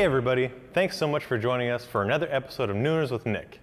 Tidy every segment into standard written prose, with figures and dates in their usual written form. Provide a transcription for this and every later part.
everybody, thanks so much for joining us for another episode of Nooners with Nick.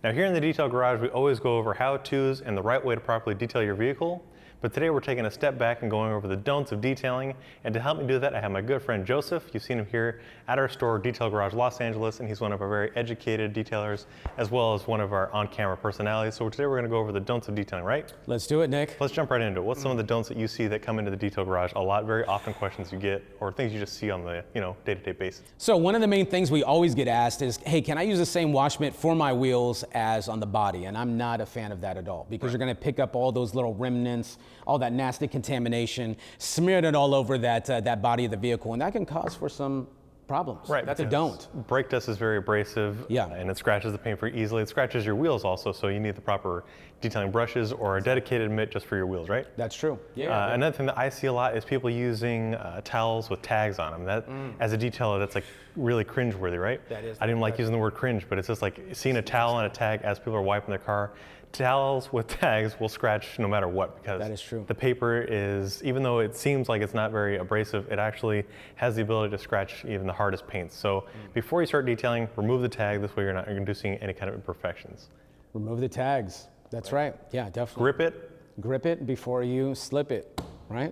Now here in the Detail Garage, we always go over how-tos and the right way to properly detail your vehicle, but today we're taking a step back and going over the don'ts of detailing, and to help me do that I have my good friend Joseph. You've seen him here at our store, Detail Garage Los Angeles, and he's one of our very educated detailers as well as one of our on-camera personalities. So today we're going to go over the don'ts of detailing, right? Let's do it, Nick. Let's jump right into it. What's some of the don'ts that you see that come into the Detail Garage a lot, very often questions you get, or things you just see on the day-to-day basis? So one of the main things we always get asked is, hey, can I use the same wash mitt for my wheels as on the body? And I'm not a fan of that at all, because you're going to pick up all those little remnants, all that nasty contamination, smeared it all over that body of the vehicle, and that can cause for some problems. Right. That's a don't. Brake dust is very abrasive, yeah, and it scratches the paint very easily. It scratches your wheels also, so you need the proper detailing brushes or a dedicated mitt just for your wheels, right? That's true. Yeah. Another thing that I see a lot is people using towels with tags on them. That, as a detailer, that's like really cringeworthy, right? That is. I didn't like using the word cringe, but it's just like seeing a towel on a tag as people are wiping their car. Towels with tags will scratch no matter what, because that is true. The paper is, even though it seems like it's not very abrasive, it actually has the ability to scratch even the hardest paints. So before you start detailing, remove the tag. This way you're not inducing any kind of imperfections. Remove the tags. That's right. Yeah, definitely. Grip it. Grip it before you slip it, right?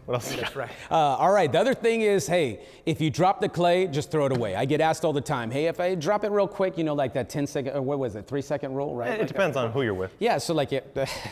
What else? That's right. All right, the other thing is, hey, if you drop the clay, just throw it away. I get asked all the time, hey, if I drop it real quick, like that 10-second, or what was it, 3-second rule, right? It depends on who you're with. Yeah, so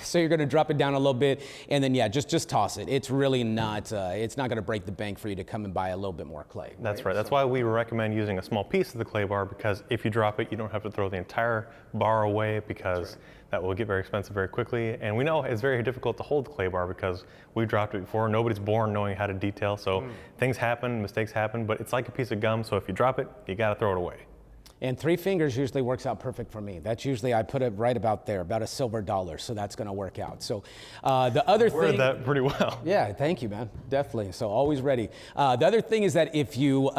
so you're gonna drop it down a little bit, and then just toss it. It's really not, it's not gonna break the bank for you to come and buy a little bit more clay. That's right. That's why we recommend using a small piece of the clay bar, because if you drop it, you don't have to throw the entire bar away, because that will get very expensive very quickly. And we know it's very difficult to hold the clay bar because we've dropped it before. Nobody's born knowing how to detail, so things happen, mistakes happen, but it's like a piece of gum, so if you drop it, you gotta throw it away. And 3 fingers usually works out perfect for me. That's usually, I put it right about there, about a silver dollar, so that's gonna work out. So the other thing— Worded that pretty well. Yeah, thank you, man, definitely, so always ready. The other thing is that if you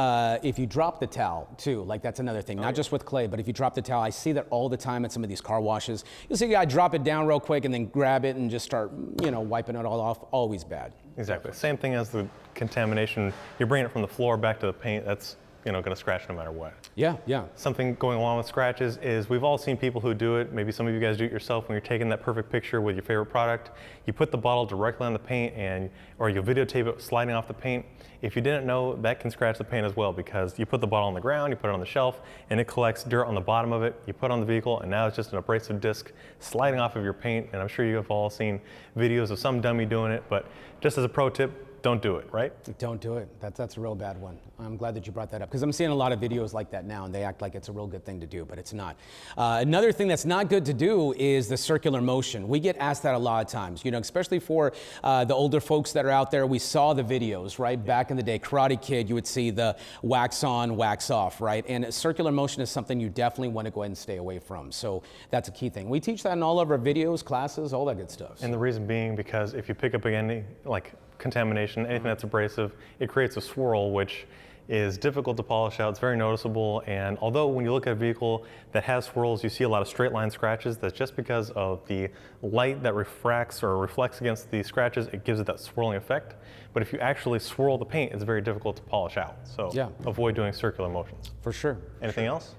drop the towel too, like that's another thing, not just with clay, but if you drop the towel, I see that all the time at some of these car washes. You'll see a guy drop it down real quick and then grab it and just start, wiping it all off, always bad. Exactly, same thing as the contamination. You're bringing it from the floor back to the paint, that's going to scratch no matter what. Yeah, yeah. Something going along with scratches is we've all seen people who do it. Maybe some of you guys do it yourself when you're taking that perfect picture with your favorite product. You put the bottle directly on the paint or you videotape it sliding off the paint. If you didn't know, that can scratch the paint as well, because you put the bottle on the ground, you put it on the shelf, and it collects dirt on the bottom of it. You put it on the vehicle, and now it's just an abrasive disc sliding off of your paint. And I'm sure you have all seen videos of some dummy doing it, but just as a pro tip, don't do it, right? Don't do it. That's a real bad one. I'm glad that you brought that up, because I'm seeing a lot of videos like that now, and they act like it's a real good thing to do, but it's not. Another thing that's not good to do is the circular motion. We get asked that a lot of times, especially for the older folks that are out there. We saw the videos, right? Back in the day, Karate Kid, you would see the wax on, wax off, right? And circular motion is something you definitely want to go ahead and stay away from. So that's a key thing. We teach that in all of our videos, classes, all that good stuff. And the reason being, because if you pick up any, like contamination, anything that's abrasive, it creates a swirl, which is difficult to polish out. It's very noticeable, and although when you look at a vehicle that has swirls, you see a lot of straight line scratches, that's just because of the light that refracts or reflects against the scratches. It gives it that swirling effect. But if you actually swirl the paint, it's very difficult to polish out. So avoid doing circular motions. For sure. Anything else?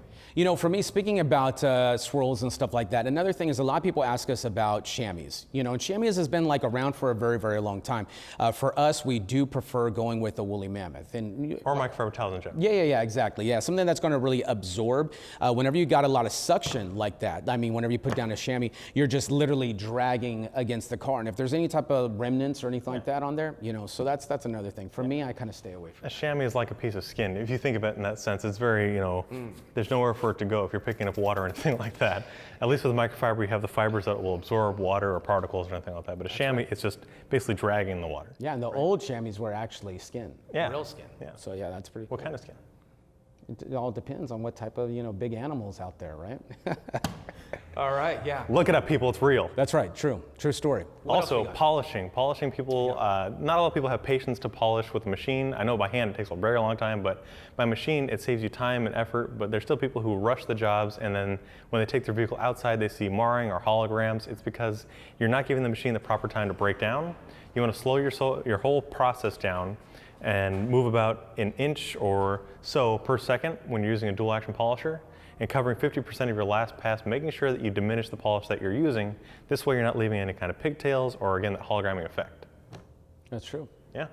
For me, speaking about swirls and stuff like that, another thing is a lot of people ask us about chamois. And chamois has been around for a very, very long time. For us, we do prefer going with a woolly mammoth. Or microfiber towels in general. Yeah, exactly. Yeah, something that's going to really absorb. Whenever you got a lot of suction like that, whenever you put down a chamois, you're just literally dragging against the car. And if there's any type of remnants or anything like that on there, so that's another thing. For me, I kind of stay away from it. A chamois is like a piece of skin. If you think of it in that sense, it's very, there's nowhere for it to go if you're picking up water or anything like that. At least with microfiber, you have the fibers that will absorb water or particles or anything like that. But a chamois, it's just basically dragging the water. Yeah, and the old chamois were actually skin. Yeah. Real skin. Yeah. So yeah, that's pretty cool. What kind of skin? It all depends on what type of, big animals out there, right? All right, yeah. Look it up, people, it's real. That's right, true story. Also, polishing. Polishing, people, not a lot of people have patience to polish with a machine. I know by hand it takes a very long time, but by machine it saves you time and effort, but there's still people who rush the jobs, and then when they take their vehicle outside they see marring or holograms. It's because you're not giving the machine the proper time to break down. You want to slow your whole process down, and move about an inch or so per second when you're using a dual action polisher, and covering 50% of your last pass, making sure that you diminish the polish that you're using. This way you're not leaving any kind of pigtails or, again, that hologramming effect. That's true. Yeah.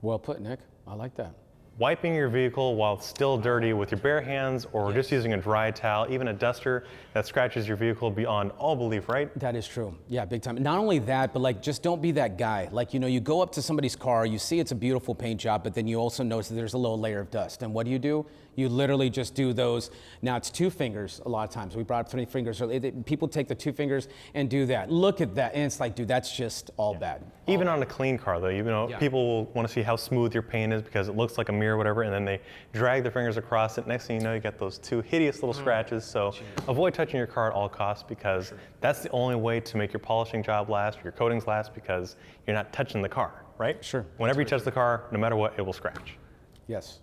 Well put, Nick. I like that. Wiping your vehicle while it's still dirty with your bare hands, or just using a dry towel, even a duster that scratches your vehicle beyond all belief, right? That is true. Yeah, big time. Not only that, but like, just don't be that guy. Like, you know, you go up to somebody's car, you see it's a beautiful paint job, but then you also notice that there's a little layer of dust. And what do? You literally just do those. Now it's 2 fingers a lot of times. We brought up 3 fingers. So people take the 2 fingers and do that. Look at that. And it's like, dude, that's just all bad. Even on a clean car though, you know, people will want to see how smooth your paint is because it looks like a mirror or whatever, and then they drag their fingers across it. Next thing you know, you got those 2 hideous little scratches. So avoid touching your car at all costs, because that's the only way to make your polishing job last, or your coatings last, because you're not touching the car, right? Sure. Whenever you touch the car, no matter what, it will scratch. Yes.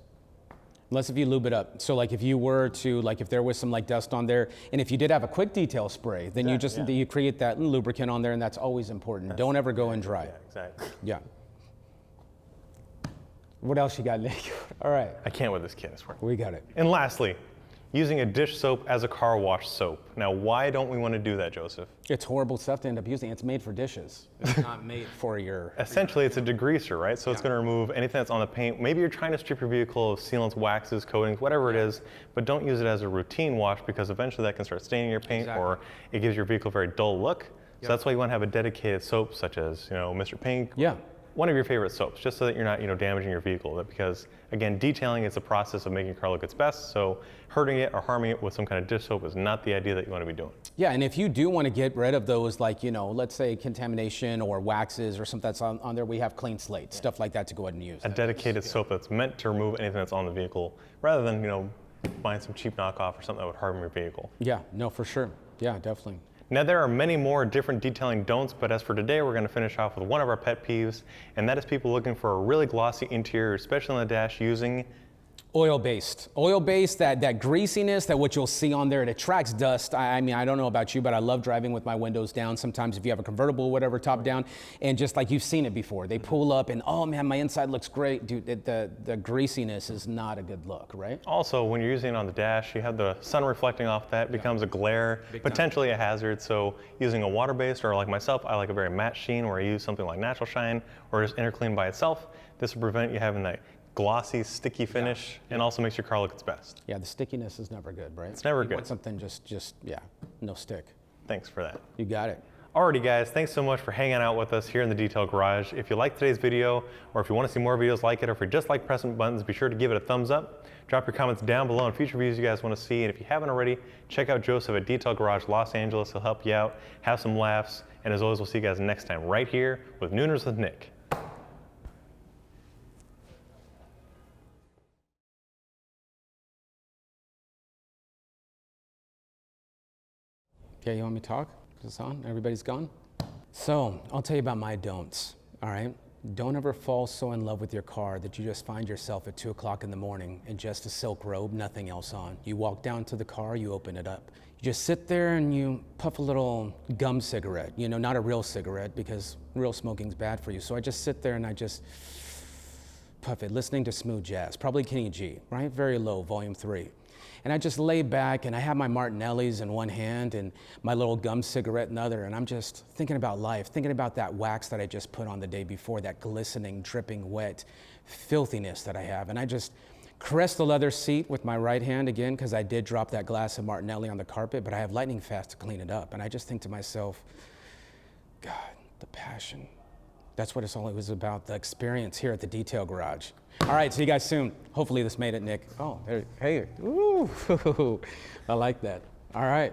Unless if you lube it up. So like if you were to, like if there was some like dust on there, and if you did have a quick detail spray, then you create that lubricant on there, and that's always important. Don't ever go in dry. Yeah, exactly. Yeah. What else you got, Nick? All right. I can't with this kid, I swear. We got it. And lastly, using a dish soap as a car wash soap. Now, why don't we want to do that, Joseph? It's horrible stuff to end up using. It's made for dishes. It's not made for your... Essentially, it's a degreaser, right? So it's going to remove anything that's on the paint. Maybe you're trying to strip your vehicle of sealants, waxes, coatings, whatever it is, but don't use it as a routine wash, because eventually that can start staining your paint, or it gives your vehicle a very dull look. So that's why you want to have a dedicated soap, such as, you know, Mr. Pink. Yeah. One of your favorite soaps, just so that you're not, you know, damaging your vehicle. Because again, detailing is a process of making your car look its best. So hurting it or harming it with some kind of dish soap is not the idea that you want to be doing. Yeah, and if you do want to get rid of those, like, you know, let's say contamination or waxes or something that's on there, we have clean slate, stuff like that to go ahead and use. A dedicated soap that's meant to remove anything that's on the vehicle, rather than, you know, buying some cheap knockoff or something that would harm your vehicle. Yeah, no, for sure. Yeah, definitely. Now, there are many more different detailing don'ts, but as for today, we're going to finish off with one of our pet peeves, and that is people looking for a really glossy interior, especially on the dash, using Oil-based, that greasiness, that what you'll see on there, it attracts dust. I mean, I don't know about you, but I love driving with my windows down. Sometimes if you have a convertible or whatever, top down, and just like you've seen it before, they pull up and, oh man, my inside looks great. Dude, the greasiness is not a good look, right? Also, when you're using it on the dash, you have the sun reflecting off that, becomes a glare, potentially a hazard. So using a water-based, or like myself, I like a very matte sheen, where I use something like Natural Shine or just Interclean by itself. This will prevent you having that glossy, sticky finish, and also makes your car look its best. Yeah, the stickiness is never good, right? It's never you good. Want something just, yeah, no stick. Thanks for that. You got it. Alrighty guys, thanks so much for hanging out with us here in the Detail Garage. If you liked today's video, or if you want to see more videos like it, or if you just like pressing buttons, be sure to give it a thumbs up. Drop your comments down below on future videos you guys want to see, and if you haven't already, check out Joseph at Detail Garage Los Angeles. He'll help you out, have some laughs, and as always, we'll see you guys next time right here with Nooners with Nick. Okay, you want me to talk? Is this on? Everybody's gone? So, I'll tell you about my don'ts, all right? Don't ever fall so in love with your car that you just find yourself at 2 o'clock in the morning in just a silk robe, nothing else on. You walk down to the car, you open it up. You just sit there and you puff a little gum cigarette, you know, not a real cigarette, because real smoking's bad for you. So I just sit there and I just puff it, listening to smooth jazz, probably Kenny G, right? Very low, volume 3. And I just lay back and I have my Martinellis in one hand and my little gum cigarette in the other, and I'm just thinking about life, thinking about that wax that I just put on the day before, that glistening, dripping wet filthiness that I have. And I just caress the leather seat with my right hand again, because I did drop that glass of Martinelli on the carpet, but I have lightning fast to clean it up. And I just think to myself, God, the passion. That's what it's always about, the experience here at the Detail Garage. All right, see you guys soon. Hopefully this made it, Nick. Oh, there, hey, ooh, I like that. All right.